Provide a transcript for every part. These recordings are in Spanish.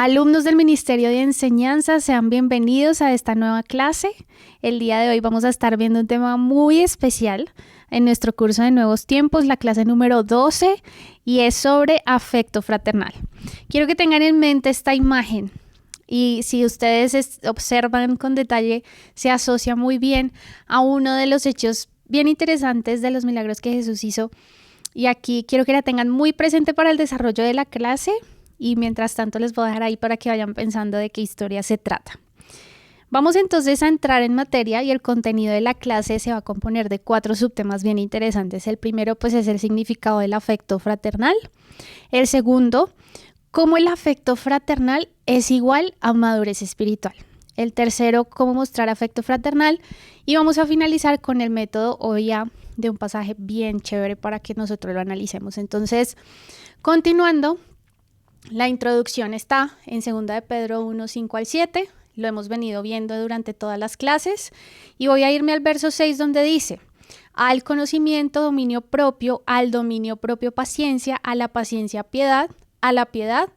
Alumnos del Ministerio de Enseñanza, sean bienvenidos a esta nueva clase. El día de hoy vamos a estar viendo un tema muy especial en nuestro curso de Nuevos Tiempos, la clase número 12, y es sobre afecto fraternal. Quiero que tengan en mente esta imagen y si ustedes observan con detalle, se asocia muy bien a uno de los hechos bien interesantes de los milagros que Jesús hizo. Y aquí quiero que la tengan muy presente para el desarrollo de la clase. Y mientras tanto les voy a dejar ahí para que vayan pensando de qué historia se trata. Vamos entonces a entrar en materia y el contenido de la clase se va a componer de 4 subtemas bien interesantes. El primero pues es el significado del afecto fraternal. El segundo, cómo el afecto fraternal es igual a madurez espiritual. El tercero, cómo mostrar afecto fraternal. Y vamos a finalizar con el método hoy ya de un pasaje bien chévere para que nosotros lo analicemos. Entonces, continuando. La introducción está en 2 de Pedro 1, 5 al 7, lo hemos venido viendo durante todas las clases y voy a irme al verso 6 donde dice: al conocimiento dominio propio, al dominio propio paciencia, a la paciencia piedad, a la piedad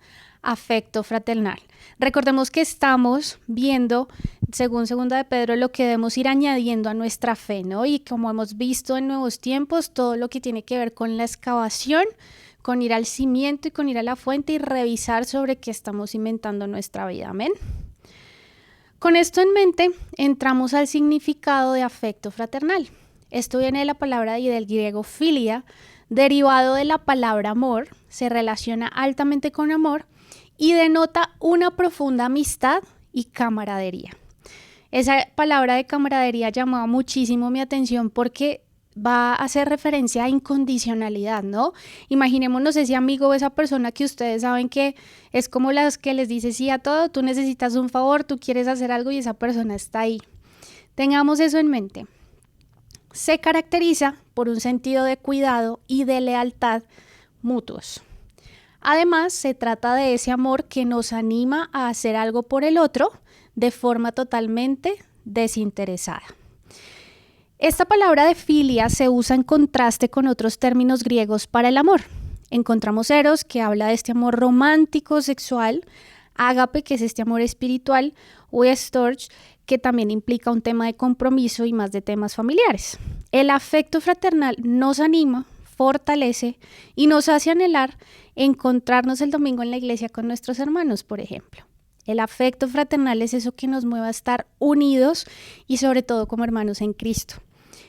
afecto fraternal. Recordemos que estamos viendo, según 2 de Pedro, lo que debemos ir añadiendo a nuestra fe, ¿no? Y como hemos visto en Nuevos Tiempos, todo lo que tiene que ver con la excavación, con ir al cimiento y con ir a la fuente y revisar sobre qué estamos cimentando nuestra vida. Amén. Con esto en mente, entramos al significado de afecto fraternal. Esto viene de la palabra y del griego filia, derivado de la palabra amor, se relaciona altamente con amor y denota una profunda amistad y camaradería. Esa palabra de camaradería llamaba muchísimo mi atención porque va a hacer referencia a incondicionalidad, ¿no? Imaginémonos ese amigo o esa persona que ustedes saben que es como las que les dice sí a todo, tú necesitas un favor, tú quieres hacer algo y esa persona está ahí. Tengamos eso en mente. Se caracteriza por un sentido de cuidado y de lealtad mutuos. Además, se trata de ese amor que nos anima a hacer algo por el otro de forma totalmente desinteresada. Esta palabra de filia se usa en contraste con otros términos griegos para el amor. Encontramos eros, que habla de este amor romántico, sexual, ágape, que es este amor espiritual, o storge, que también implica un tema de compromiso y más de temas familiares. El afecto fraternal nos anima, fortalece y nos hace anhelar encontrarnos el domingo en la iglesia con nuestros hermanos, por ejemplo. El afecto fraternal es eso que nos mueve a estar unidos y sobre todo como hermanos en Cristo.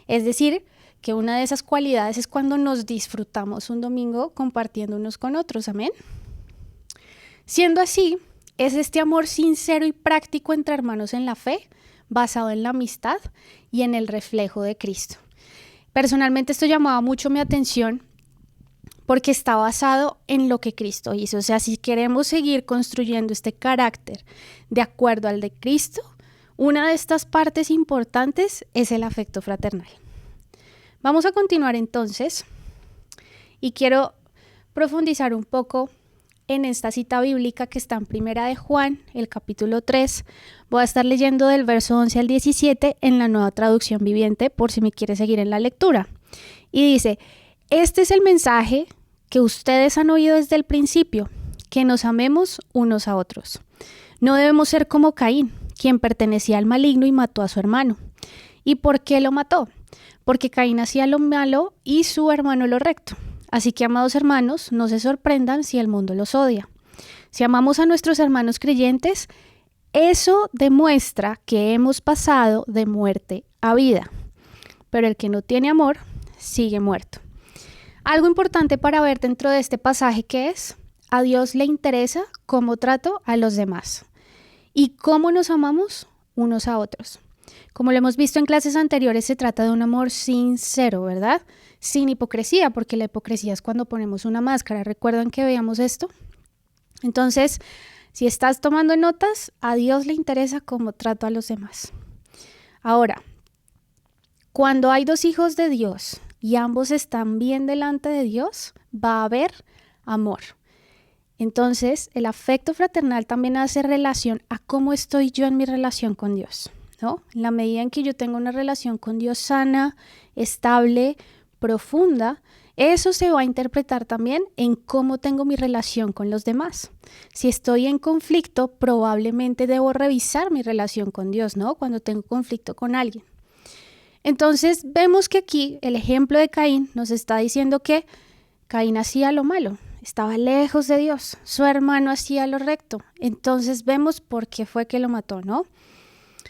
Es decir, que una de esas cualidades es cuando nos disfrutamos un domingo compartiendo unos con otros. Amén. Siendo así, es este amor sincero y práctico entre hermanos en la fe, basado en la amistad y en el reflejo de Cristo. Personalmente esto llamaba mucho mi atención porque está basado en lo que Cristo hizo. O sea, si queremos seguir construyendo este carácter de acuerdo al de Cristo, una de estas partes importantes es el afecto fraternal. Vamos a continuar entonces y quiero profundizar un poco en esta cita bíblica que está en Primera de Juan, el capítulo 3. Voy a estar leyendo del verso 11 al 17 en la Nueva Traducción Viviente por si me quiere seguir en la lectura. Y dice: este es el mensaje que ustedes han oído desde el principio, que nos amemos unos a otros. No debemos ser como Caín, quien pertenecía al maligno y mató a su hermano. ¿Y por qué lo mató? Porque Caín hacía lo malo y su hermano lo recto. Así que, amados hermanos, no se sorprendan si el mundo los odia. Si amamos a nuestros hermanos creyentes, eso demuestra que hemos pasado de muerte a vida. Pero el que no tiene amor, sigue muerto. Algo importante para ver dentro de este pasaje que es: a Dios le interesa cómo trato a los demás y cómo nos amamos unos a otros. Como lo hemos visto en clases anteriores, se trata de un amor sincero, ¿verdad? Sin hipocresía, porque la hipocresía es cuando ponemos una máscara. ¿Recuerdan que veíamos esto? Entonces, si estás tomando notas, a Dios le interesa cómo trato a los demás. Ahora, cuando hay 2 hijos de Dios y ambos están bien delante de Dios, va a haber amor. Entonces, el afecto fraternal también hace relación a cómo estoy yo en mi relación con Dios, ¿no? En la medida en que yo tengo una relación con Dios sana, estable, profunda, Eso se va a interpretar también en cómo tengo mi relación con los demás. Si estoy en conflicto, probablemente debo revisar mi relación con Dios, ¿no? Cuando tengo conflicto con alguien. Entonces vemos que aquí el ejemplo de Caín nos está diciendo que Caín hacía lo malo, estaba lejos de Dios, su hermano hacía lo recto. Entonces vemos por qué fue que lo mató, ¿no?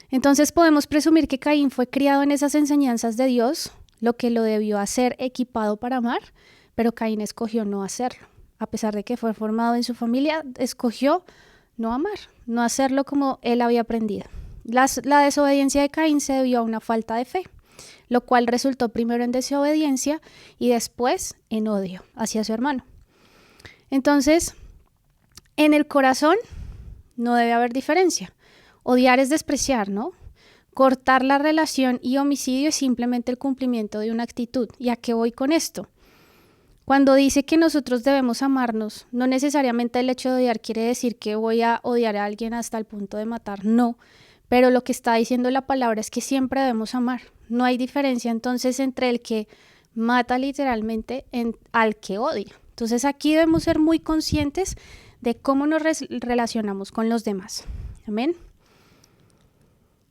Entonces podemos presumir que Caín fue criado en esas enseñanzas de Dios, lo que lo debió hacer equipado para amar, pero Caín escogió no hacerlo. A pesar de que fue formado en su familia, escogió no amar, no hacerlo como él había aprendido. La desobediencia de Caín se debió a una falta de fe, lo cual resultó primero en desobediencia y después en odio hacia su hermano. Entonces, en el corazón no debe haber diferencia. Odiar es despreciar, ¿no? Cortar la relación y homicidio es simplemente el cumplimiento de una actitud. ¿Y a qué voy con esto? Cuando dice que nosotros debemos amarnos, no necesariamente el hecho de odiar quiere decir que voy a odiar a alguien hasta el punto de matar, no. Pero lo que está diciendo la palabra es que siempre debemos amar. No hay diferencia entonces entre el que mata literalmente al que odia. Entonces aquí debemos ser muy conscientes de cómo nos relacionamos con los demás. Amén.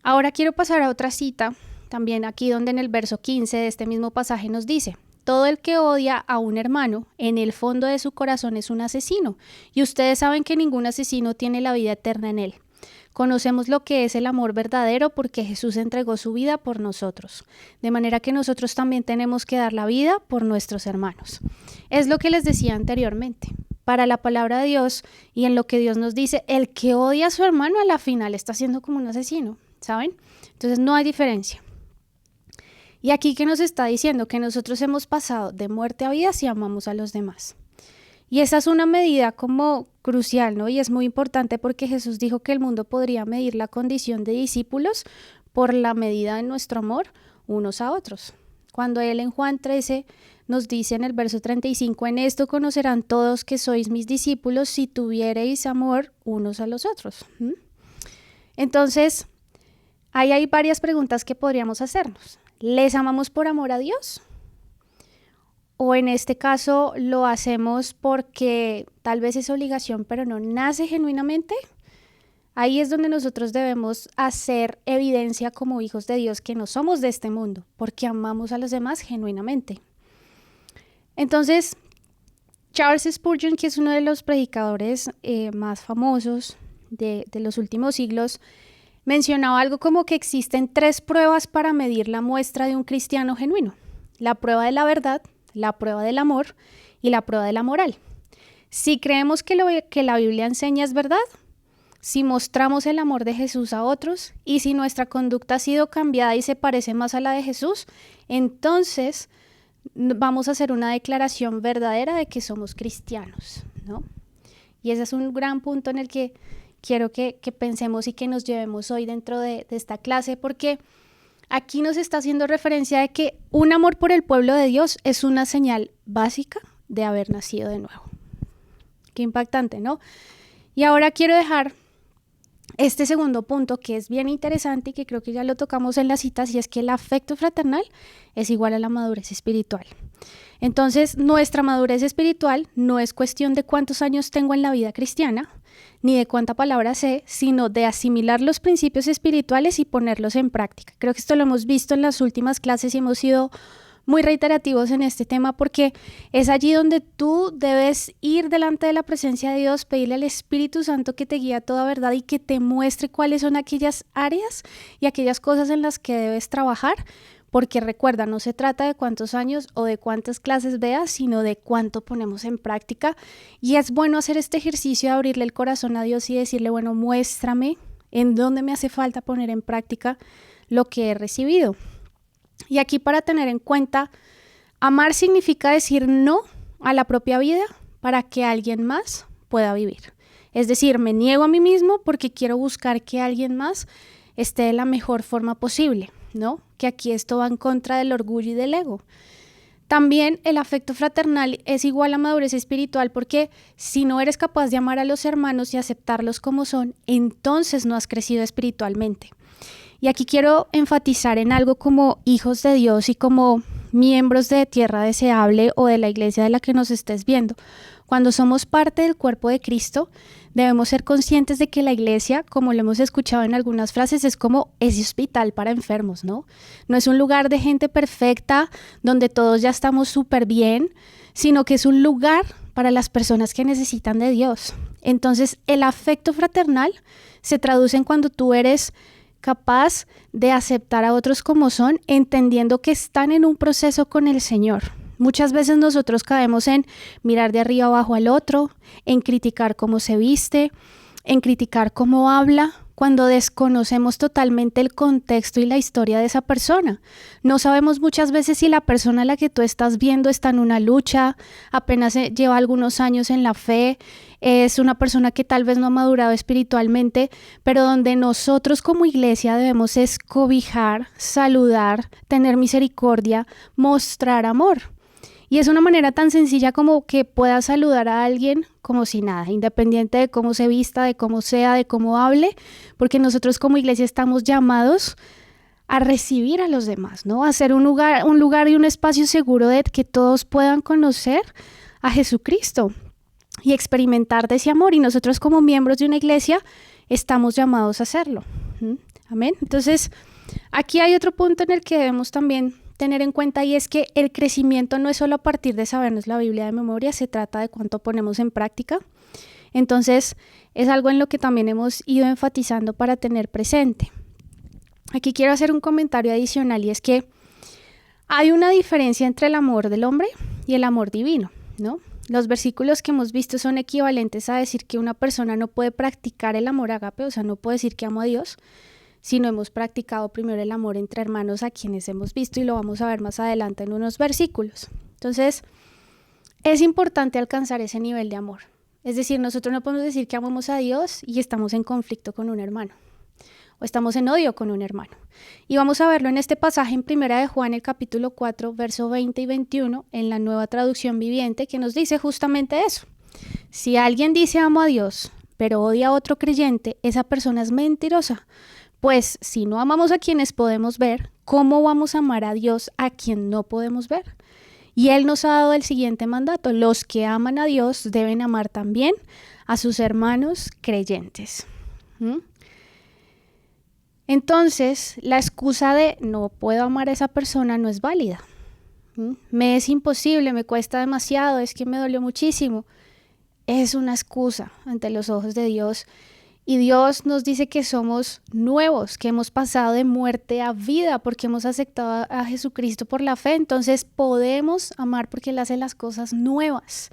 Ahora quiero pasar a otra cita, también aquí donde en el verso 15 de este mismo pasaje nos dice: todo el que odia a un hermano, en el fondo de su corazón es un asesino, y ustedes saben que ningún asesino tiene la vida eterna en él. Conocemos lo que es el amor verdadero porque Jesús entregó su vida por nosotros, de manera que nosotros también tenemos que dar la vida por nuestros hermanos. Es lo que les decía anteriormente. Para la palabra de Dios y en lo que Dios nos dice, el que odia a su hermano a la final está siendo como un asesino, ¿saben? Entonces no hay diferencia. Y aquí que nos está diciendo que nosotros hemos pasado de muerte a vida si amamos a los demás. Y esa es una medida como crucial, ¿no? Y es muy importante porque Jesús dijo que el mundo podría medir la condición de discípulos por la medida de nuestro amor unos a otros. Cuando él en Juan 13 nos dice en el verso 35, en esto conocerán todos que sois mis discípulos si tuviereis amor unos a los otros. Entonces, ahí hay varias preguntas que podríamos hacernos. ¿Les amamos por amor a Dios? O en este caso lo hacemos porque tal vez es obligación, pero no nace genuinamente. Ahí es donde nosotros debemos hacer evidencia como hijos de Dios que no somos de este mundo, porque amamos a los demás genuinamente. Entonces, Charles Spurgeon, que es uno de los predicadores más famosos de los últimos siglos, mencionaba algo como que existen 3 pruebas para medir la muestra de un cristiano genuino: la prueba de la verdad, la prueba del amor y la prueba de la moral. Si creemos que lo que la Biblia enseña es verdad, si mostramos el amor de Jesús a otros y si nuestra conducta ha sido cambiada y se parece más a la de Jesús, entonces vamos a hacer una declaración verdadera de que somos cristianos, ¿no? Y ese es un gran punto en el que quiero que pensemos y que nos llevemos hoy dentro de esta clase, porque aquí nos está haciendo referencia de que un amor por el pueblo de Dios es una señal básica de haber nacido de nuevo. Qué impactante, ¿no? Y ahora quiero dejar este segundo punto que es bien interesante y que creo que ya lo tocamos en las citas, y es que el afecto fraternal es igual a la madurez espiritual. Entonces, nuestra madurez espiritual no es cuestión de cuántos años tengo en la vida cristiana, ni de cuánta palabra sé, sino de asimilar los principios espirituales y ponerlos en práctica. Creo que esto lo hemos visto en las últimas clases y hemos sido muy reiterativos en este tema, porque es allí donde tú debes ir delante de la presencia de Dios, pedirle al Espíritu Santo que te guíe a toda verdad y que te muestre cuáles son aquellas áreas y aquellas cosas en las que debes trabajar. Porque recuerda, no se trata de cuántos años o de cuántas clases veas, sino de cuánto ponemos en práctica. Y es bueno hacer este ejercicio de abrirle el corazón a Dios y decirle, bueno, muéstrame en dónde me hace falta poner en práctica lo que he recibido. Y aquí, para tener en cuenta, amar significa decir no a la propia vida para que alguien más pueda vivir. Es decir, me niego a mí mismo porque quiero buscar que alguien más esté de la mejor forma posible, ¿no? Que aquí esto va en contra del orgullo y del ego. También el afecto fraternal es igual a madurez espiritual, porque si no eres capaz de amar a los hermanos y aceptarlos como son, entonces no has crecido espiritualmente. Y aquí quiero enfatizar en algo como hijos de Dios y como miembros de Tierra Deseable o de la iglesia de la que nos estés viendo. Cuando somos parte del cuerpo de Cristo, debemos ser conscientes de que la iglesia, como lo hemos escuchado en algunas frases, es como ese hospital para enfermos, ¿no? No es un lugar de gente perfecta donde todos ya estamos súper bien, sino que es un lugar para las personas que necesitan de Dios. Entonces, el afecto fraternal se traduce en cuando tú eres capaz de aceptar a otros como son, entendiendo que están en un proceso con el Señor. Muchas veces nosotros caemos en mirar de arriba abajo al otro, en criticar cómo se viste, en criticar cómo habla, cuando desconocemos totalmente el contexto y la historia de esa persona. No sabemos muchas veces si la persona a la que tú estás viendo está en una lucha, apenas lleva algunos años en la fe, es una persona que tal vez no ha madurado espiritualmente, pero donde nosotros como iglesia debemos es cobijar, saludar, tener misericordia, mostrar amor. Y es una manera tan sencilla como que puedas saludar a alguien como si nada, independiente de cómo se vista, de cómo sea, de cómo hable, porque nosotros como iglesia estamos llamados a recibir a los demás, ¿no? A ser un lugar y un espacio seguro de que todos puedan conocer a Jesucristo y experimentar de ese amor. Y nosotros como miembros de una iglesia estamos llamados a hacerlo. Amén. Entonces, aquí hay otro punto en el que debemos también tener en cuenta, y es que el crecimiento no es solo a partir de sabernos la Biblia de memoria, se trata de cuánto ponemos en práctica. Entonces, es algo en lo que también hemos ido enfatizando para tener presente. Aquí quiero hacer un comentario adicional, y es que hay una diferencia entre el amor del hombre y el amor divino, ¿no? Los versículos que hemos visto son equivalentes a decir que una persona no puede practicar el amor ágape, o sea, no puede decir que amo a Dios, si no hemos practicado primero el amor entre hermanos, a quienes hemos visto, y lo vamos a ver más adelante en unos versículos. Entonces, es importante alcanzar ese nivel de amor. Es decir, nosotros no podemos decir que amamos a Dios y estamos en conflicto con un hermano, o estamos en odio con un hermano. Y vamos a verlo en este pasaje en Primera de Juan, el capítulo 4, verso 20 y 21, en la Nueva Traducción Viviente, que nos dice justamente eso. Si alguien dice amo a Dios, pero odia a otro creyente, esa persona es mentirosa. Pues si no amamos a quienes podemos ver, ¿cómo vamos a amar a Dios a quien no podemos ver? Y Él nos ha dado el siguiente mandato: los que aman a Dios deben amar también a sus hermanos creyentes. Entonces, la excusa de no puedo amar a esa persona no es válida. Me es imposible, me cuesta demasiado, es que me dolió muchísimo. Es una excusa ante los ojos de Dios. Y Dios nos dice que somos nuevos, que hemos pasado de muerte a vida porque hemos aceptado a Jesucristo por la fe. Entonces podemos amar porque Él hace las cosas nuevas.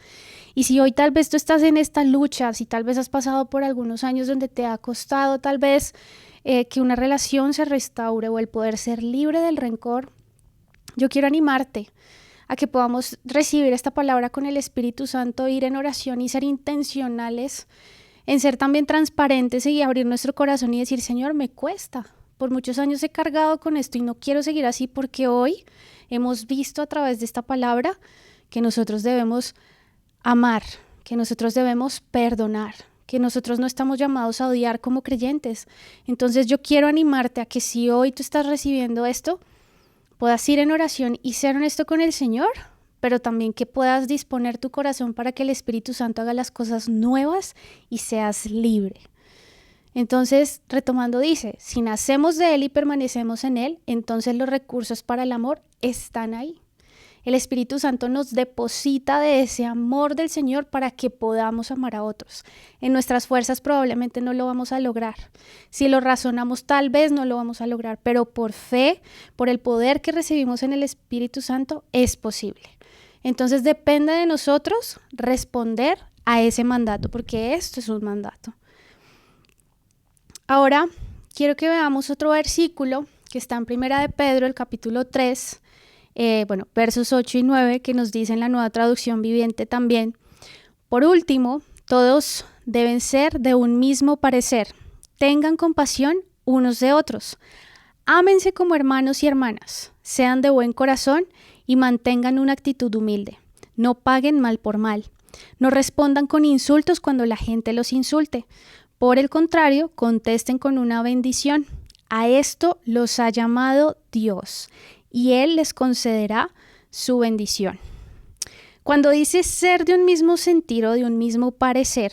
Y si hoy tal vez tú estás en esta lucha, si tal vez has pasado por algunos años donde te ha costado tal vez que una relación se restaure o el poder ser libre del rencor, yo quiero animarte a que podamos recibir esta palabra con el Espíritu Santo, ir en oración y ser intencionales en ser también transparentes y abrir nuestro corazón y decir: Señor, me cuesta. Por muchos años he cargado con esto y no quiero seguir así, porque hoy hemos visto a través de esta palabra que nosotros debemos amar, que nosotros debemos perdonar, que nosotros no estamos llamados a odiar como creyentes. Entonces yo quiero animarte a que si hoy tú estás recibiendo esto, puedas ir en oración y ser honesto con el Señor, pero también que puedas disponer tu corazón para que el Espíritu Santo haga las cosas nuevas y seas libre. Entonces, retomando, dice: si nacemos de Él y permanecemos en Él, entonces los recursos para el amor están ahí. El Espíritu Santo nos deposita de ese amor del Señor para que podamos amar a otros. En nuestras fuerzas probablemente no lo vamos a lograr. Si lo razonamos, tal vez no lo vamos a lograr, pero por fe, por el poder que recibimos en el Espíritu Santo, es posible. Entonces depende de nosotros responder a ese mandato, porque esto es un mandato. Ahora quiero que veamos otro versículo que está en Primera de Pedro, el capítulo 3, versos 8 y 9, que nos dice en la Nueva Traducción Viviente también: por último, todos deben ser de un mismo parecer, tengan compasión unos de otros, ámense como hermanos y hermanas, sean de buen corazón y mantengan una actitud humilde. No paguen mal por mal. No respondan con insultos cuando la gente los insulte. Por el contrario, contesten con una bendición. A esto los ha llamado Dios, y Él les concederá su bendición. Cuando dice ser de un mismo sentir o de un mismo parecer,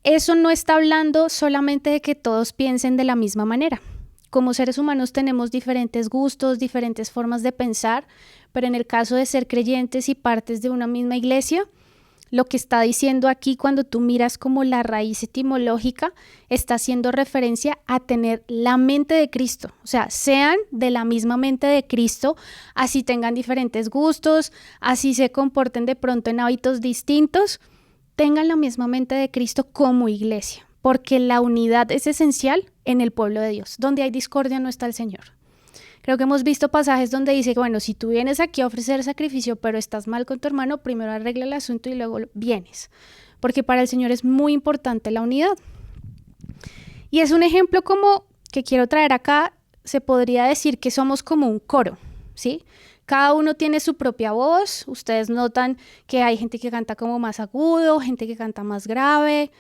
eso no está hablando solamente de que todos piensen de la misma manera. Como seres humanos tenemos diferentes gustos, diferentes formas de pensar, pero en el caso de ser creyentes y partes de una misma iglesia, lo que está diciendo aquí cuando tú miras como la raíz etimológica, está haciendo referencia a tener la mente de Cristo. O sea, sean de la misma mente de Cristo, así tengan diferentes gustos, así se comporten de pronto en hábitos distintos, tengan la misma mente de Cristo como iglesia, porque la unidad es esencial en el pueblo de Dios. Donde hay discordia no está el Señor. Creo que hemos visto pasajes donde dice, bueno, si tú vienes aquí a ofrecer sacrificio, pero estás mal con tu hermano, primero arregla el asunto y luego vienes. Porque para el Señor es muy importante la unidad. Y es un ejemplo como que quiero traer acá, se podría decir que somos como un coro, ¿sí? Cada uno tiene su propia voz. Ustedes notan que hay gente que canta como más agudo, gente que canta más grave.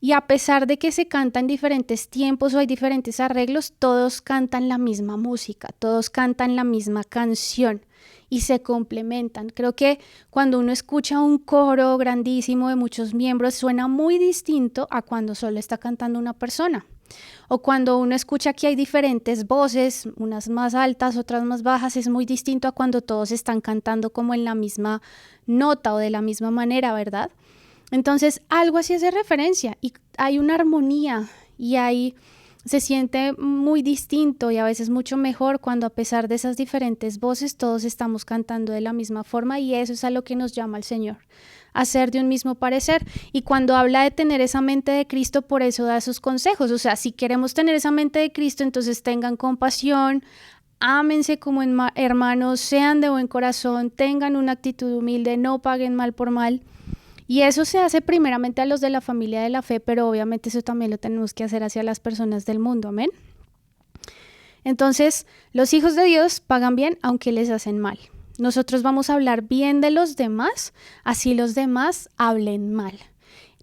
Y a pesar de que se canta en diferentes tiempos o hay diferentes arreglos, todos cantan la misma música, todos cantan la misma canción y se complementan. Creo que cuando uno escucha un coro grandísimo de muchos miembros, suena muy distinto a cuando solo está cantando una persona. O cuando uno escucha que hay diferentes voces, unas más altas, otras más bajas, es muy distinto a cuando todos están cantando como en la misma nota o de la misma manera, ¿verdad? Entonces, algo así hace referencia y hay una armonía y se siente muy distinto y a veces mucho mejor cuando a pesar de esas diferentes voces todos estamos cantando de la misma forma y eso es a lo que nos llama el Señor, a ser de un mismo parecer. Y cuando habla de tener esa mente de Cristo, por eso da esos consejos. O sea, si queremos tener esa mente de Cristo, entonces tengan compasión, ámense como hermanos, sean de buen corazón, tengan una actitud humilde, no paguen mal por mal. Y eso se hace primeramente a los de la familia de la fe, pero obviamente eso también lo tenemos que hacer hacia las personas del mundo, amén. Entonces, los hijos de Dios pagan bien aunque les hacen mal. Nosotros vamos a hablar bien de los demás, así los demás hablen mal.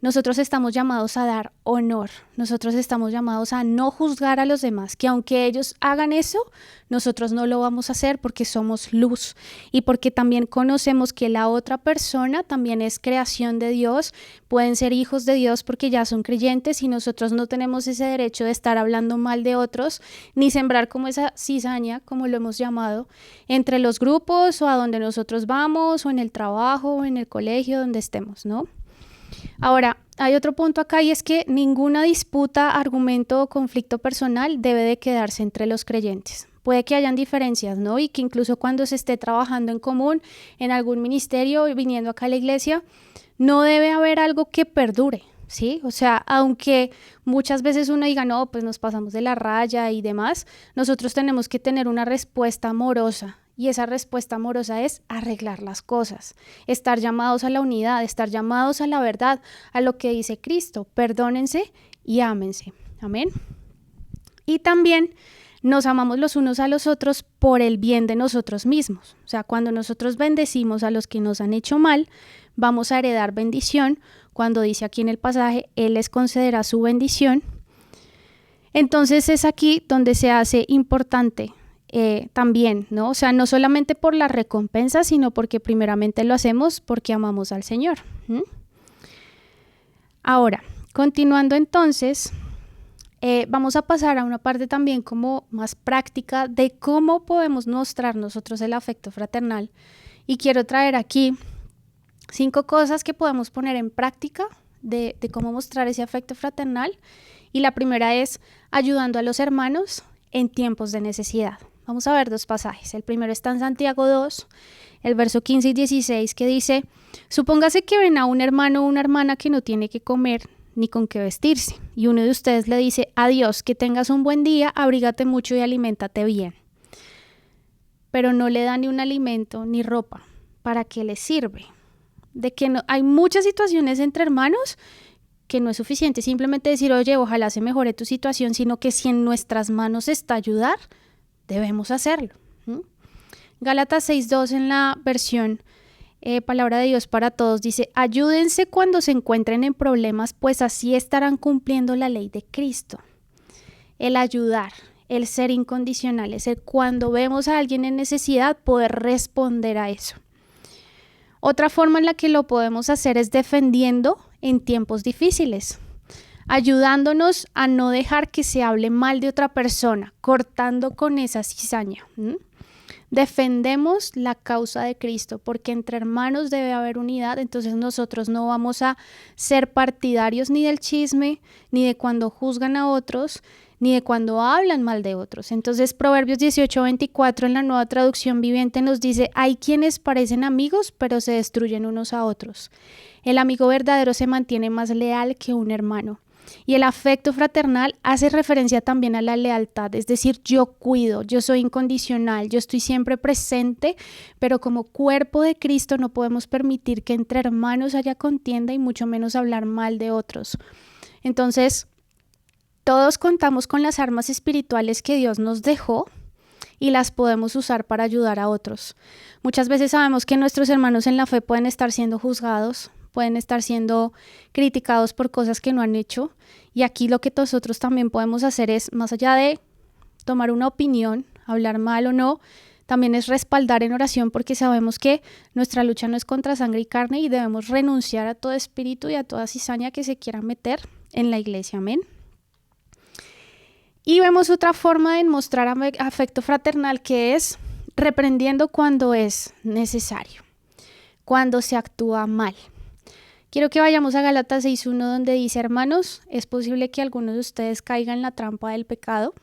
Nosotros estamos llamados a dar honor, nosotros estamos llamados a no juzgar a los demás, que aunque ellos hagan eso, nosotros no lo vamos a hacer porque somos luz y porque también conocemos que la otra persona también es creación de Dios, pueden ser hijos de Dios porque ya son creyentes y nosotros no tenemos ese derecho de estar hablando mal de otros, ni sembrar como esa cizaña, como lo hemos llamado, entre los grupos o a donde nosotros vamos o en el trabajo o en el colegio, donde estemos, ¿no? Ahora, hay otro punto acá y es que ninguna disputa, argumento o conflicto personal debe de quedarse entre los creyentes. Puede que hayan diferencias, ¿no? Y que incluso cuando se esté trabajando en común, en algún ministerio, viniendo acá a la iglesia, no debe haber algo que perdure, ¿sí? O sea, aunque muchas veces uno diga, no, pues nos pasamos de la raya y demás, nosotros tenemos que tener una respuesta amorosa. Y esa respuesta amorosa es arreglar las cosas, estar llamados a la unidad, estar llamados a la verdad, a lo que dice Cristo, perdónense y ámense, amén. Y también nos amamos los unos a los otros por el bien de nosotros mismos, o sea, cuando nosotros bendecimos a los que nos han hecho mal, vamos a heredar bendición, cuando dice aquí en el pasaje, Él les concederá su bendición. Entonces es aquí donde se hace importante también, ¿no? O sea, no solamente por la recompensa, sino porque primeramente lo hacemos porque amamos al Señor. Ahora, continuando entonces, vamos a pasar a una parte también como más práctica de cómo podemos mostrar nosotros el afecto fraternal. Y quiero traer aquí 5 cosas que podemos poner en práctica de cómo mostrar ese afecto fraternal. Y la primera es ayudando a los hermanos en tiempos de necesidad. Vamos a ver 2 pasajes. El primero está en Santiago 2, el verso 15 y 16, que dice: supóngase que ven a un hermano o una hermana que no tiene que comer ni con qué vestirse, y uno de ustedes le dice: adiós, que tengas un buen día, abrígate mucho y aliméntate bien. Pero no le da ni un alimento ni ropa. ¿Para qué le sirve? De que no, hay muchas situaciones entre hermanos que no es suficiente simplemente decir, oye, ojalá se mejore tu situación, sino que si en nuestras manos está ayudar, debemos hacerlo. Gálatas 6:2 en la versión Palabra de Dios para Todos dice: ayúdense cuando se encuentren en problemas, pues así estarán cumpliendo la ley de Cristo. El ayudar, el ser incondicionales, el cuando vemos a alguien en necesidad poder responder a eso. Otra forma en la que lo podemos hacer es defendiendo en tiempos difíciles, ayudándonos a no dejar que se hable mal de otra persona, cortando con esa cizaña. Defendemos la causa de Cristo, porque entre hermanos debe haber unidad, entonces nosotros no vamos a ser partidarios ni del chisme, ni de cuando juzgan a otros, ni de cuando hablan mal de otros. Entonces Proverbios 18:24 en la Nueva Traducción Viviente nos dice: hay quienes parecen amigos, pero se destruyen unos a otros. El amigo verdadero se mantiene más leal que un hermano. Y el afecto fraternal hace referencia también a la lealtad, es decir, yo cuido, yo soy incondicional, yo estoy siempre presente, pero como cuerpo de Cristo no podemos permitir que entre hermanos haya contienda y mucho menos hablar mal de otros. Entonces, todos contamos con las armas espirituales que Dios nos dejó y las podemos usar para ayudar a otros. Muchas veces sabemos que nuestros hermanos en la fe pueden estar siendo juzgados, pueden estar siendo criticados por cosas que no han hecho, y aquí lo que nosotros también podemos hacer es, más allá de tomar una opinión, hablar mal o no, también es respaldar en oración, porque sabemos que nuestra lucha no es contra sangre y carne y debemos renunciar a todo espíritu y a toda cizaña que se quiera meter en la iglesia. Amén. Y vemos otra forma de mostrar afecto fraternal, que es reprendiendo cuando es necesario, cuando se actúa mal. Quiero que vayamos a Gálatas 6:1, donde dice: hermanos, es posible que algunos de ustedes caigan en la trampa del pecado.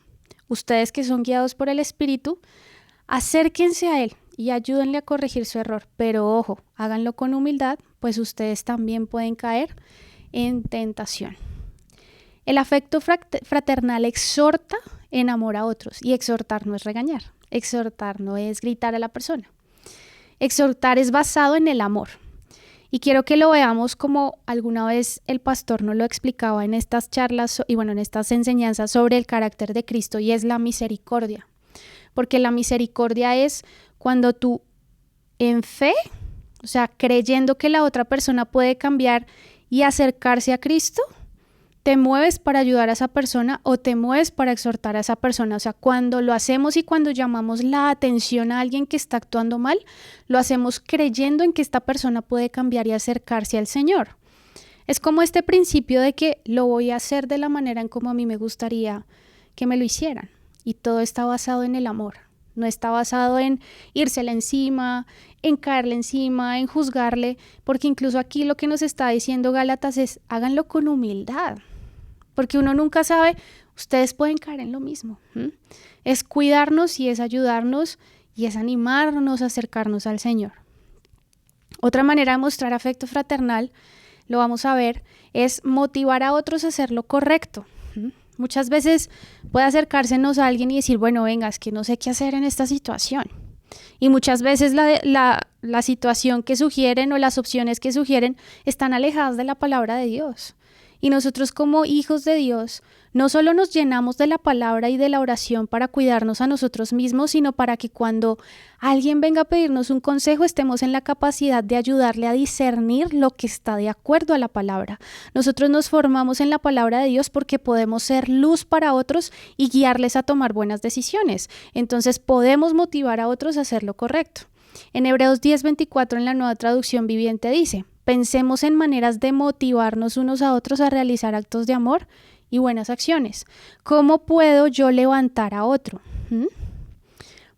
Ustedes que son guiados por el Espíritu, acérquense a Él y ayúdenle a corregir su error. Pero ojo, háganlo con humildad, pues ustedes también pueden caer en tentación. El afecto fraternal exhorta en amor a otros, y exhortar no es regañar, exhortar no es gritar a la persona. Exhortar es basado en el amor. Y quiero que lo veamos como alguna vez el pastor nos lo explicaba en estas charlas y en estas enseñanzas sobre el carácter de Cristo, y es la misericordia. Porque la misericordia es cuando tú en fe, o sea, creyendo que la otra persona puede cambiar y acercarse a Cristo, te mueves para ayudar a esa persona o te mueves para exhortar a esa persona. O sea, cuando lo hacemos y cuando llamamos la atención a alguien que está actuando mal, lo hacemos creyendo en que esta persona puede cambiar y acercarse al Señor. Es como este principio de que lo voy a hacer de la manera en como a mí me gustaría que me lo hicieran. Y todo está basado en el amor. No está basado en írsele encima, en caerle encima, en juzgarle, porque incluso aquí lo que nos está diciendo Gálatas es: háganlo con humildad. Porque uno nunca sabe, ustedes pueden caer en lo mismo. Es cuidarnos y es ayudarnos y es animarnos a acercarnos al Señor. Otra manera de mostrar afecto fraternal, lo vamos a ver, es motivar a otros a hacer lo correcto. Muchas veces puede acercársenos a alguien y decir: bueno, venga, es que no sé qué hacer en esta situación. Y muchas veces la situación que sugieren o las opciones que sugieren están alejadas de la palabra de Dios. Y nosotros como hijos de Dios no solo nos llenamos de la palabra y de la oración para cuidarnos a nosotros mismos, sino para que cuando alguien venga a pedirnos un consejo estemos en la capacidad de ayudarle a discernir lo que está de acuerdo a la palabra. Nosotros nos formamos en la palabra de Dios porque podemos ser luz para otros y guiarles a tomar buenas decisiones. Entonces podemos motivar a otros a hacer lo correcto. En Hebreos 10:24 en la Nueva Traducción Viviente dice: pensemos en maneras de motivarnos unos a otros a realizar actos de amor y buenas acciones. ¿Cómo puedo yo levantar a otro?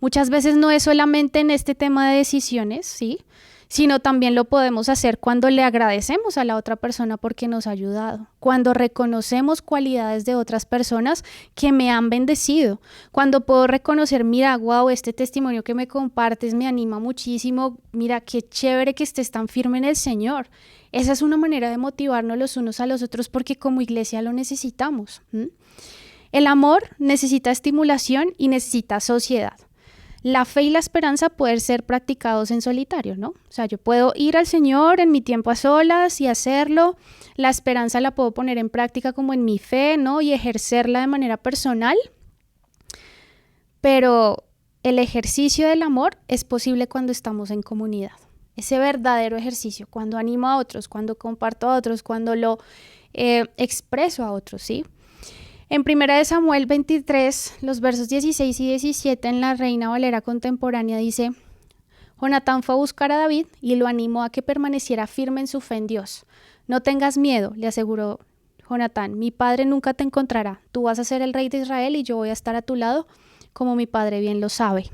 Muchas veces no es solamente en este tema de decisiones, ¿sí?, sino también lo podemos hacer cuando le agradecemos a la otra persona porque nos ha ayudado, cuando reconocemos cualidades de otras personas que me han bendecido, cuando puedo reconocer: mira, wow, este testimonio que me compartes me anima muchísimo, mira qué chévere que estés tan firme en el Señor. Esa es una manera de motivarnos los unos a los otros, porque como iglesia lo necesitamos. El amor necesita estimulación y necesita sociedad. La fe y la esperanza pueden ser practicados en solitario, ¿no? O sea, yo puedo ir al Señor en mi tiempo a solas y hacerlo. La esperanza la puedo poner en práctica como en mi fe, ¿no?, y ejercerla de manera personal. Pero el ejercicio del amor es posible cuando estamos en comunidad. Ese verdadero ejercicio, cuando animo a otros, cuando comparto a otros, cuando lo expreso a otros, ¿sí? En 1 Samuel 23, los versos 16 y 17 en la Reina Valera contemporánea dice: Jonatán fue a buscar a David y lo animó a que permaneciera firme en su fe en Dios. No tengas miedo, le aseguró Jonatán, mi padre nunca te encontrará. Tú vas a ser el rey de Israel y yo voy a estar a tu lado, como mi padre bien lo sabe.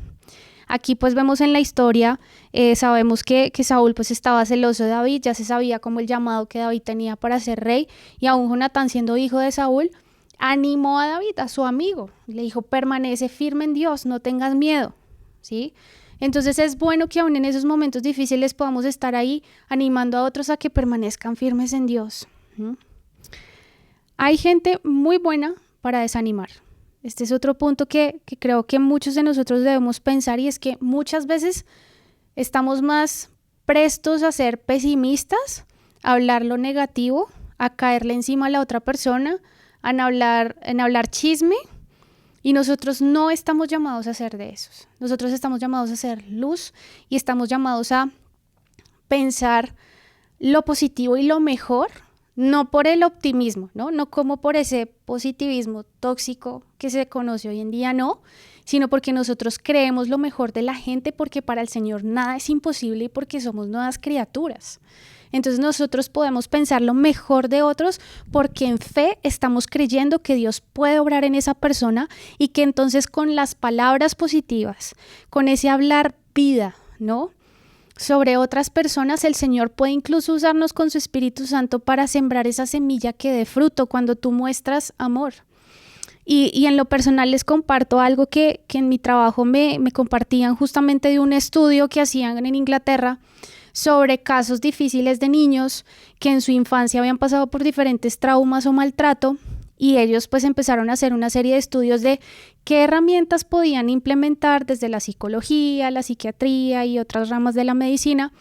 Aquí pues vemos en la historia, sabemos que Saúl pues estaba celoso de David, ya se sabía como el llamado que David tenía para ser rey, y aún Jonatán, siendo hijo de Saúl, animó a David, a su amigo, le dijo: permanece firme en Dios, no tengas miedo, ¿sí? Entonces es bueno que aún en esos momentos difíciles podamos estar ahí animando a otros a que permanezcan firmes en Dios. Hay gente muy buena para desanimar. Este es otro punto que creo que muchos de nosotros debemos pensar, y es que muchas veces estamos más prestos a ser pesimistas, a hablar lo negativo, a caerle encima a la otra persona, en hablar chisme, y nosotros no estamos llamados a ser de esos. Nosotros estamos llamados a ser luz y estamos llamados a pensar lo positivo y lo mejor, no por el optimismo, no como por ese positivismo tóxico que se conoce hoy en día, no, sino porque nosotros creemos lo mejor de la gente, porque para el Señor nada es imposible y porque somos nuevas criaturas. Entonces nosotros podemos pensar lo mejor de otros porque en fe estamos creyendo que Dios puede obrar en esa persona, y que entonces con las palabras positivas, con ese hablar vida, ¿no?, sobre otras personas, el Señor puede incluso usarnos con su Espíritu Santo para sembrar esa semilla que dé fruto cuando tú muestras amor. Y en lo personal les comparto algo que en mi trabajo me compartían justamente de un estudio que hacían en Inglaterra sobre casos difíciles de niños que en su infancia habían pasado por diferentes traumas o maltrato, y ellos pues empezaron a hacer una serie de estudios de qué herramientas podían implementar desde la psicología, la psiquiatría y otras ramas de la medicina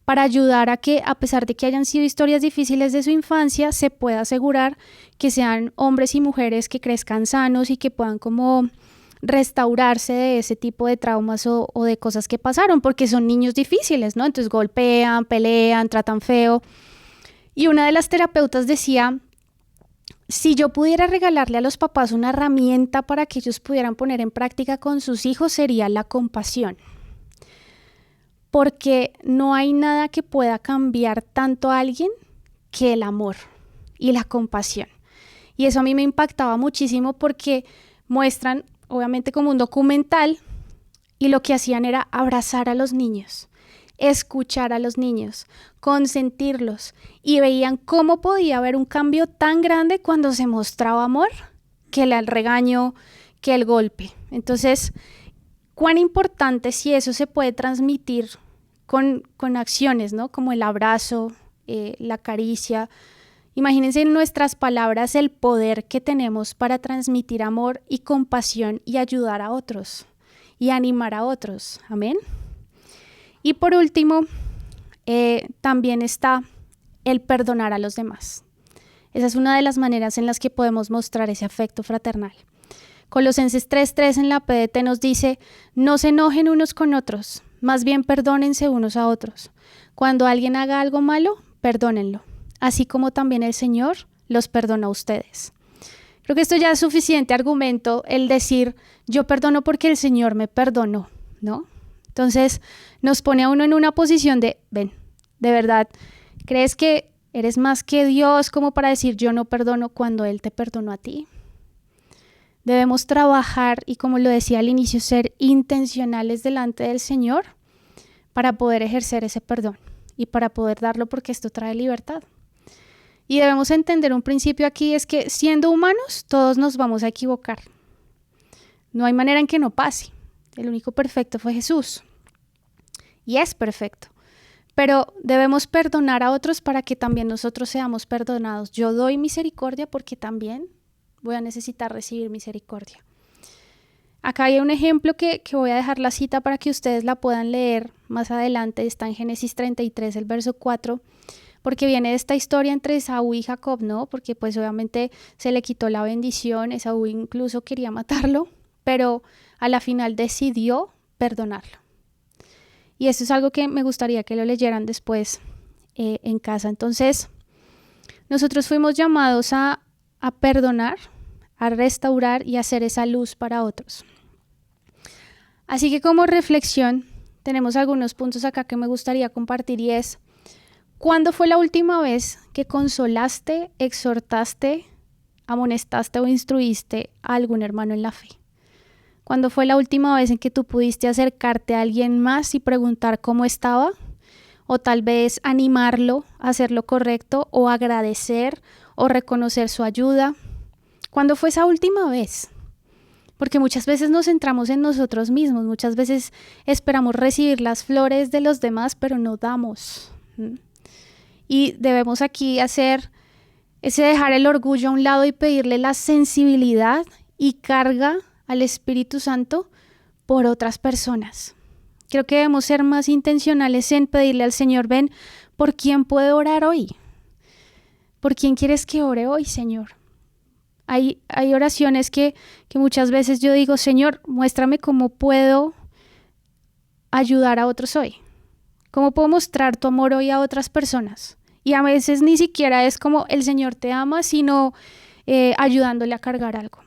para ayudar a que, a pesar de que hayan sido historias difíciles de su infancia, se pueda asegurar que sean hombres y mujeres que crezcan sanos y que puedan como restaurarse de ese tipo de traumas o de cosas que pasaron, porque son niños difíciles, ¿no? Entonces golpean, pelean, tratan feo. Y una de las terapeutas decía: si yo pudiera regalarle a los papás una herramienta para que ellos pudieran poner en práctica con sus hijos, sería la compasión. Porque no hay nada que pueda cambiar tanto a alguien que el amor y la compasión. Y eso a mí me impactaba muchísimo porque muestran, obviamente, como un documental, y lo que hacían era abrazar a los niños, escuchar a los niños, consentirlos, y veían cómo podía haber un cambio tan grande cuando se mostraba amor que el regaño, que el golpe. Entonces, cuán importante si eso se puede transmitir con acciones, ¿no? Como el abrazo, la caricia. Imagínense en nuestras palabras el poder que tenemos para transmitir amor y compasión y ayudar a otros y animar a otros. Amén. Y por último, también está el perdonar a los demás. Esa es una de las maneras en las que podemos mostrar ese afecto fraternal. Colosenses 3:3 en la PDT nos dice: no se enojen unos con otros, más bien perdónense unos a otros. Cuando alguien haga algo malo, perdónenlo, así como también el Señor los perdona a ustedes. Creo que esto ya es suficiente argumento, el decir: yo perdono porque el Señor me perdonó, ¿no? Entonces nos pone a uno en una posición de: ven, de verdad, ¿crees que eres más que Dios como para decir yo no perdono cuando Él te perdonó a ti? Debemos trabajar y, como lo decía al inicio, ser intencionales delante del Señor para poder ejercer ese perdón y para poder darlo, porque esto trae libertad. Y debemos entender un principio aquí, es que siendo humanos todos nos vamos a equivocar. No hay manera en que no pase. El único perfecto fue Jesús y es perfecto. Pero debemos perdonar a otros para que también nosotros seamos perdonados. Yo doy misericordia porque también voy a necesitar recibir misericordia. Acá hay un ejemplo que voy a dejar la cita para que ustedes la puedan leer más adelante. Está en Génesis 33, el verso 4, porque viene de esta historia entre Esaú y Jacob, ¿no? Porque pues obviamente se le quitó la bendición, Esaú incluso quería matarlo, pero a la final decidió perdonarlo. Y eso es algo que me gustaría que lo leyeran después en casa. Entonces, nosotros fuimos llamados a perdonar, a restaurar y a ser esa luz para otros. Así que como reflexión, tenemos algunos puntos acá que me gustaría compartir y es: ¿cuándo fue la última vez que consolaste, exhortaste, amonestaste o instruiste a algún hermano en la fe? ¿Cuándo fue la última vez en que tú pudiste acercarte a alguien más y preguntar cómo estaba? O tal vez animarlo a hacer lo correcto, o agradecer o reconocer su ayuda. ¿Cuándo fue esa última vez? Porque muchas veces nos centramos en nosotros mismos, muchas veces esperamos recibir las flores de los demás, pero no damos. Y debemos aquí hacer ese dejar el orgullo a un lado y pedirle la sensibilidad y carga al Espíritu Santo por otras personas. Creo que debemos ser más intencionales en pedirle al Señor: ven, ¿por quién puedo orar hoy? ¿Por quién quieres que ore hoy, Señor? Hay oraciones que muchas veces yo digo: Señor, muéstrame cómo puedo ayudar a otros hoy. ¿Cómo puedo mostrar tu amor hoy a otras personas? Y a veces ni siquiera es como el Señor te ama, sino ayudándole a cargar algo.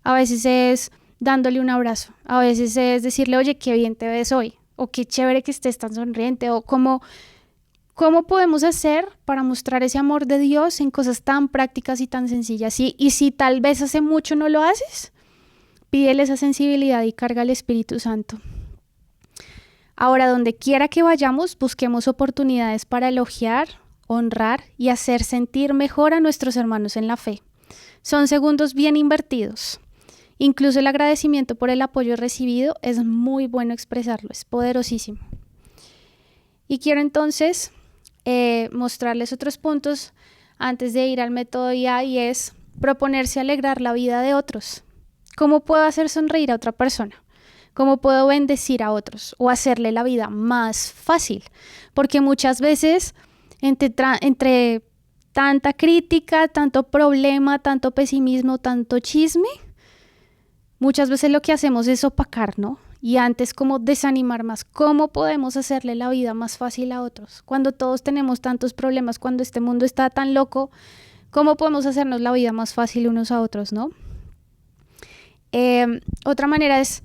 A veces es dándole un abrazo. A veces es decirle: oye, qué bien te ves hoy. O qué chévere que estés tan sonriente. O ¿cómo podemos hacer para mostrar ese amor de Dios en cosas tan prácticas y tan sencillas? Y si tal vez hace mucho no lo haces, pídele esa sensibilidad y carga al Espíritu Santo. Ahora, donde quiera que vayamos, busquemos oportunidades para elogiar, honrar y hacer sentir mejor a nuestros hermanos en la fe. Son segundos bien invertidos. Incluso el agradecimiento por el apoyo recibido es muy bueno expresarlo, es poderosísimo. Y quiero entonces mostrarles otros puntos antes de ir al método IA, y es proponerse alegrar la vida de otros. ¿Cómo puedo hacer sonreír a otra persona? ¿Cómo puedo bendecir a otros o hacerle la vida más fácil? Porque muchas veces entre tanta crítica, tanto problema, tanto pesimismo, tanto chisme, muchas veces lo que hacemos es opacar, ¿no? Y antes como desanimar más. ¿Cómo podemos hacerle la vida más fácil a otros? Cuando todos tenemos tantos problemas, cuando este mundo está tan loco, ¿cómo podemos hacernos la vida más fácil unos a otros, no? Otra manera es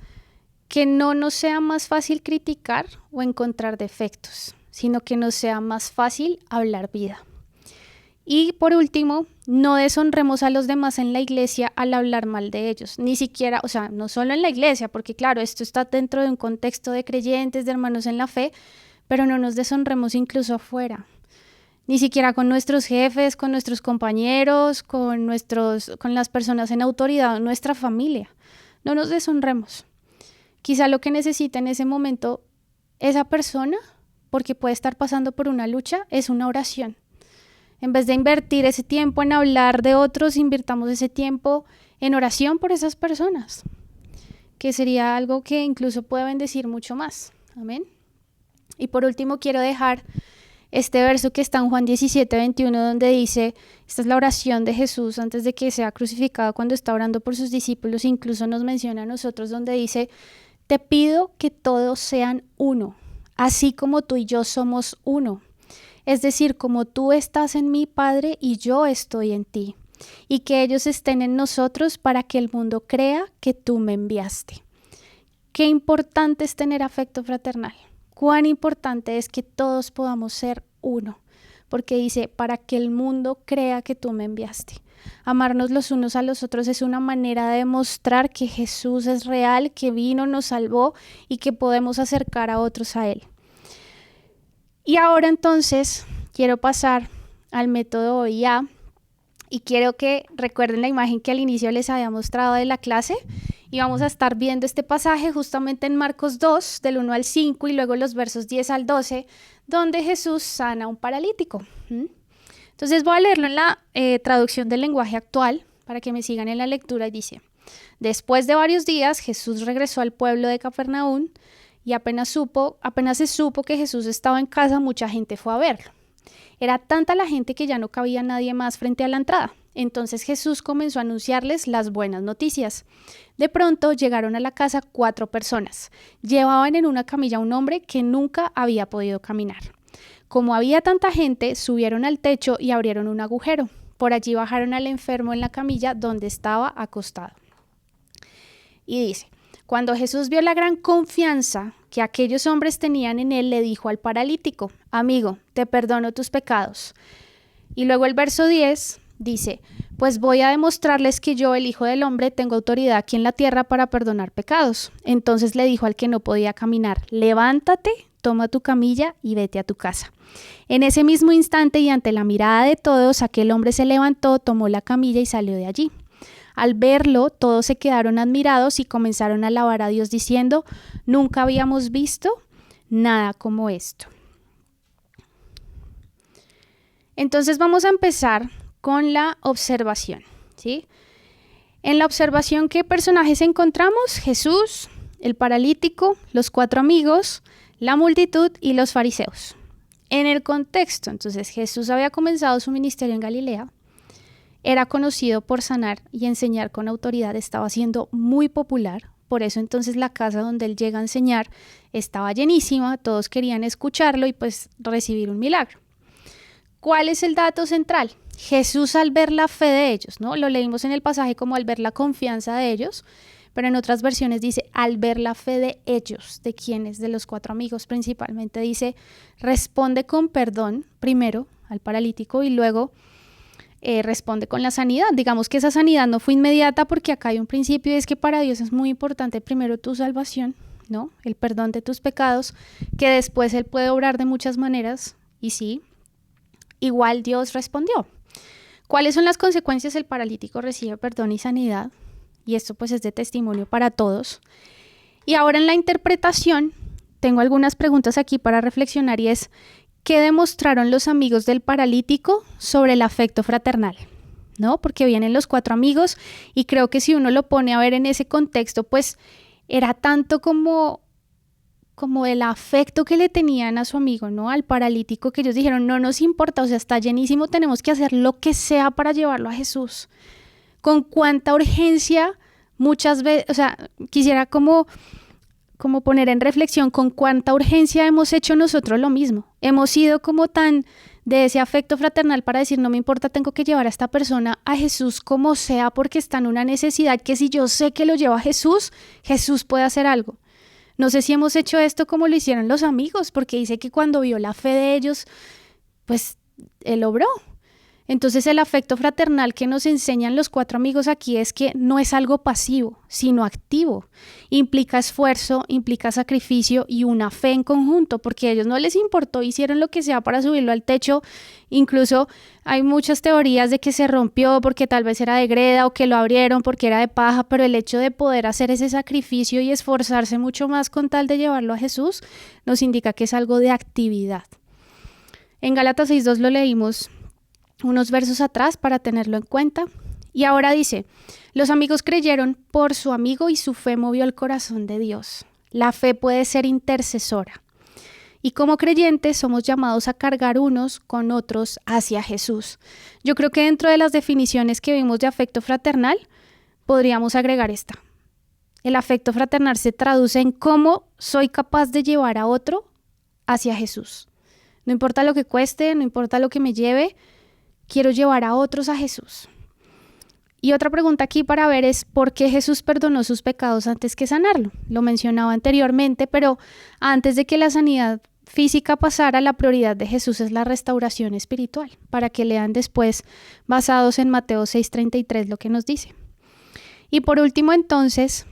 que no nos sea más fácil criticar o encontrar defectos, sino que nos sea más fácil hablar vida. Y por último, no deshonremos a los demás en la iglesia al hablar mal de ellos, ni siquiera, o sea, no solo en la iglesia, porque claro, esto está dentro de un contexto de creyentes, de hermanos en la fe, pero no nos deshonremos incluso afuera, ni siquiera con nuestros jefes, con nuestros compañeros, con las personas en autoridad, nuestra familia. No nos deshonremos. Quizá lo que necesita en ese momento esa persona, porque puede estar pasando por una lucha, es una oración. En vez de invertir ese tiempo en hablar de otros, invirtamos ese tiempo en oración por esas personas, que sería algo que incluso puede bendecir mucho más. Amén. Y por último quiero dejar este verso que está en Juan 17:21, donde dice, esta es la oración de Jesús antes de que sea crucificado, cuando está orando por sus discípulos, incluso nos menciona a nosotros, donde dice: te pido que todos sean uno, así como tú y yo somos uno. Es decir, como tú estás en mí, Padre, y yo estoy en ti, y que ellos estén en nosotros para que el mundo crea que tú me enviaste. Qué importante es tener afecto fraternal. Cuán importante es que todos podamos ser uno, porque dice, para que el mundo crea que tú me enviaste. Amarnos los unos a los otros es una manera de demostrar que Jesús es real, que vino, nos salvó y que podemos acercar a otros a Él. Y ahora entonces quiero pasar al método IA y quiero que recuerden la imagen que al inicio les había mostrado de la clase, y vamos a estar viendo este pasaje justamente en Marcos 2, del 1 al 5 y luego los versos 10 al 12, donde Jesús sana a un paralítico. Entonces voy a leerlo en la traducción del lenguaje actual para que me sigan en la lectura, y dice: después de varios días Jesús regresó al pueblo de Capernaum, y apenas se supo que Jesús estaba en casa, mucha gente fue a verlo. Era tanta la gente que ya no cabía nadie más frente a la entrada. Entonces Jesús comenzó a anunciarles las buenas noticias. De pronto llegaron a la casa 4 personas. Llevaban en una camilla a un hombre que nunca había podido caminar. Como había tanta gente, subieron al techo y abrieron un agujero. Por allí bajaron al enfermo en la camilla donde estaba acostado. Y dice, cuando Jesús vio la gran confianza que aquellos hombres tenían en él, le dijo al paralítico, amigo, te perdono tus pecados. Y luego el verso 10 dice, pues voy a demostrarles que yo, el Hijo del Hombre, tengo autoridad aquí en la tierra para perdonar pecados. Entonces le dijo al que no podía caminar, levántate, toma tu camilla y vete a tu casa. En ese mismo instante y ante la mirada de todos, aquel hombre se levantó, tomó la camilla y salió de allí. Al verlo, todos se quedaron admirados y comenzaron a alabar a Dios diciendo, nunca habíamos visto nada como esto. Entonces vamos a empezar con la observación, ¿sí? En la observación, ¿qué personajes encontramos? Jesús, el paralítico, los 4 amigos, la multitud y los fariseos. En el contexto, entonces Jesús había comenzado su ministerio en Galilea, era conocido por sanar y enseñar con autoridad, estaba siendo muy popular, por eso entonces la casa donde él llega a enseñar estaba llenísima, todos querían escucharlo y pues recibir un milagro. ¿Cuál es el dato central? Jesús al ver la fe de ellos, ¿no? Lo leímos en el pasaje como al ver la confianza de ellos, pero en otras versiones dice al ver la fe de ellos, ¿de quiénes? De los 4 amigos principalmente. Dice, responde con perdón primero al paralítico y luego responde con la sanidad. Digamos que esa sanidad no fue inmediata porque acá hay un principio y es que para Dios es muy importante primero tu salvación, ¿no? El perdón de tus pecados, que después Él puede obrar de muchas maneras y sí, igual Dios respondió. ¿Cuáles son las consecuencias? El paralítico recibe perdón y sanidad. Y esto pues es de testimonio para todos. Y ahora en la interpretación tengo algunas preguntas aquí para reflexionar y es, ¿qué demostraron los amigos del paralítico sobre el afecto fraternal? ¿No? Porque vienen los 4 amigos y creo que si uno lo pone a ver en ese contexto, pues era tanto como el afecto que le tenían a su amigo, ¿no? Al paralítico, que ellos dijeron, no nos importa, o sea, está llenísimo, tenemos que hacer lo que sea para llevarlo a Jesús. Con cuánta urgencia muchas veces, o sea, quisiera como poner en reflexión con cuánta urgencia hemos hecho nosotros lo mismo. Hemos sido como tan de ese afecto fraternal para decir, no me importa, tengo que llevar a esta persona a Jesús como sea porque está en una necesidad que si yo sé que lo lleva a Jesús, Jesús puede hacer algo. No sé si hemos hecho esto como lo hicieron los amigos, porque dice que cuando vio la fe de ellos, pues Él obró. Entonces el afecto fraternal que nos enseñan los 4 amigos aquí es que no es algo pasivo, sino activo. Implica esfuerzo, implica sacrificio y una fe en conjunto, porque a ellos no les importó, hicieron lo que sea para subirlo al techo. Incluso hay muchas teorías de que se rompió porque tal vez era de greda o que lo abrieron porque era de paja, pero el hecho de poder hacer ese sacrificio y esforzarse mucho más con tal de llevarlo a Jesús nos indica que es algo de actividad. En Gálatas 6:2 lo leímos unos versos atrás para tenerlo en cuenta. Y ahora dice, los amigos creyeron por su amigo y su fe movió el corazón de Dios. La fe puede ser intercesora. Y como creyentes somos llamados a cargar unos con otros hacia Jesús. Yo creo que dentro de las definiciones que vimos de afecto fraternal, podríamos agregar esta. El afecto fraternal se traduce en cómo soy capaz de llevar a otro hacia Jesús. No importa lo que cueste, no importa lo que me lleve, quiero llevar a otros a Jesús. Y otra pregunta aquí para ver es ¿por qué Jesús perdonó sus pecados antes que sanarlo? Lo mencionaba anteriormente, pero antes de que la sanidad física pasara, la prioridad de Jesús es la restauración espiritual, para que lean después, basados en Mateo 6:33, lo que nos dice. Y por último, entonces,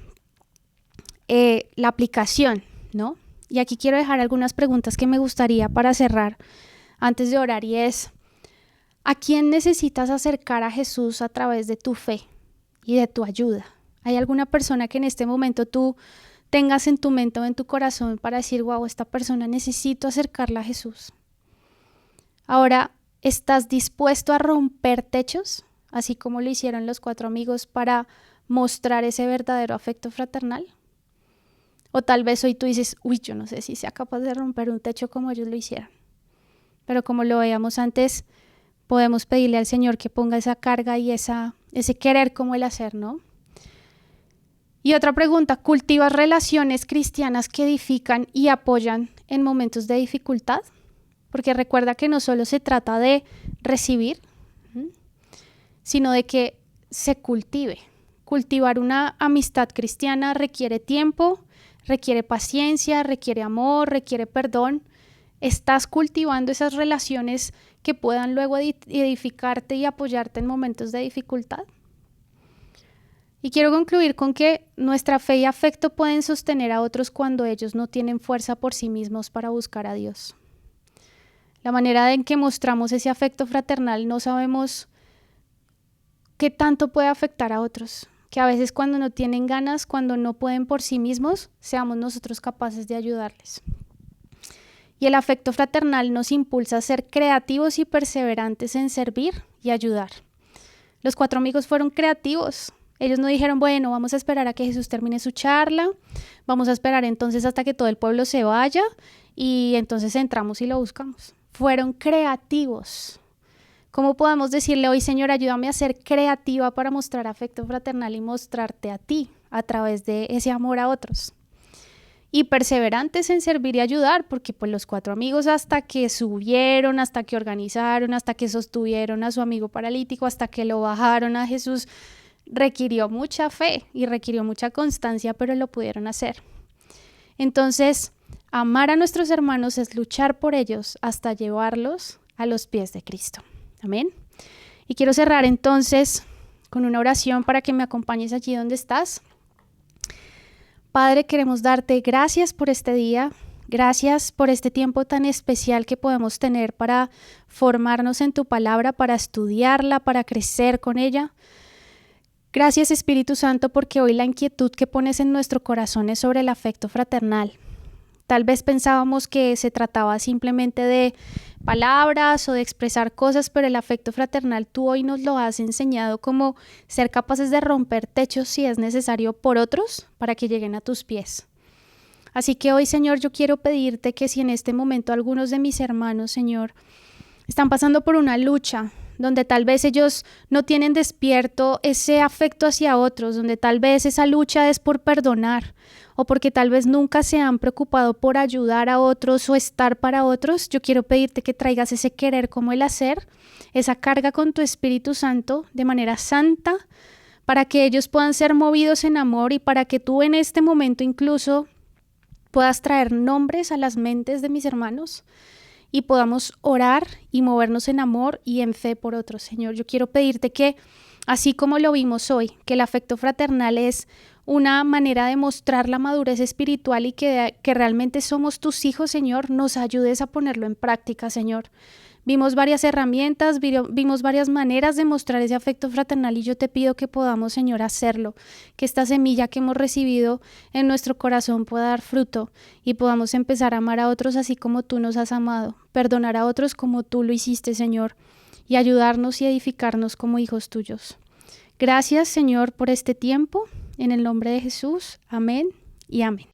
la aplicación, ¿no? Y aquí quiero dejar algunas preguntas que me gustaría para cerrar antes de orar y es, ¿a quién necesitas acercar a Jesús a través de tu fe y de tu ayuda? ¿Hay alguna persona que en este momento tú tengas en tu mente o en tu corazón para decir, wow, esta persona necesito acercarla a Jesús? Ahora, ¿estás dispuesto a romper techos, así como lo hicieron los 4 amigos para mostrar ese verdadero afecto fraternal? O tal vez hoy tú dices, uy, yo no sé si sea capaz de romper un techo como ellos lo hicieron. Pero como lo veíamos antes, podemos pedirle al Señor que ponga esa carga y ese querer como el hacer, ¿no? Y otra pregunta, ¿cultivas relaciones cristianas que edifican y apoyan en momentos de dificultad? Porque recuerda que no solo se trata de recibir, sino de que se cultive. Cultivar una amistad cristiana requiere tiempo, requiere paciencia, requiere amor, requiere perdón. ¿Estás cultivando esas relaciones que puedan luego edificarte y apoyarte en momentos de dificultad? Y quiero concluir con que nuestra fe y afecto pueden sostener a otros cuando ellos no tienen fuerza por sí mismos para buscar a Dios. La manera en que mostramos ese afecto fraternal no sabemos qué tanto puede afectar a otros. Que a veces cuando no tienen ganas, cuando no pueden por sí mismos, seamos nosotros capaces de ayudarles. Y el afecto fraternal nos impulsa a ser creativos y perseverantes en servir y ayudar. Los 4 amigos fueron creativos. Ellos no dijeron, bueno, vamos a esperar a que Jesús termine su charla, vamos a esperar entonces hasta que todo el pueblo se vaya y entonces entramos y lo buscamos. Fueron creativos. ¿Cómo podemos decirle hoy, Señor, ayúdame a ser creativa para mostrar afecto fraternal y mostrarte a ti a través de ese amor a otros? Y perseverantes en servir y ayudar, porque pues los 4 amigos hasta que subieron, hasta que organizaron, hasta que sostuvieron a su amigo paralítico, hasta que lo bajaron a Jesús, requirió mucha fe y requirió mucha constancia, pero lo pudieron hacer. Entonces, amar a nuestros hermanos es luchar por ellos hasta llevarlos a los pies de Cristo. Amén. Y quiero cerrar entonces con una oración para que me acompañes allí donde estás. Padre, queremos darte gracias por este día, gracias por este tiempo tan especial que podemos tener para formarnos en tu palabra, para estudiarla, para crecer con ella. Gracias, Espíritu Santo, porque hoy la inquietud que pones en nuestro corazón es sobre el afecto fraternal. Tal vez pensábamos que se trataba simplemente de palabras o de expresar cosas, pero el afecto fraternal tú hoy nos lo has enseñado como ser capaces de romper techos si es necesario por otros para que lleguen a tus pies. Así que hoy, Señor, yo quiero pedirte que si en este momento algunos de mis hermanos, Señor, están pasando por una lucha donde tal vez ellos no tienen despierto ese afecto hacia otros, donde tal vez esa lucha es por perdonar o porque tal vez nunca se han preocupado por ayudar a otros o estar para otros, yo quiero pedirte que traigas ese querer como el hacer, esa carga con tu Espíritu Santo de manera santa, para que ellos puedan ser movidos en amor y para que tú en este momento incluso puedas traer nombres a las mentes de mis hermanos y podamos orar y movernos en amor y en fe por otros. Señor, yo quiero pedirte que, así como lo vimos hoy, que el afecto fraternal es una manera de mostrar la madurez espiritual y que realmente somos tus hijos, Señor, nos ayudes a ponerlo en práctica, Señor. Vimos varias herramientas, vimos varias maneras de mostrar ese afecto fraternal y yo te pido que podamos, Señor, hacerlo, que esta semilla que hemos recibido en nuestro corazón pueda dar fruto y podamos empezar a amar a otros así como tú nos has amado, perdonar a otros como tú lo hiciste, Señor, y ayudarnos y edificarnos como hijos tuyos. Gracias, Señor, por este tiempo, en el nombre de Jesús, amén y amén.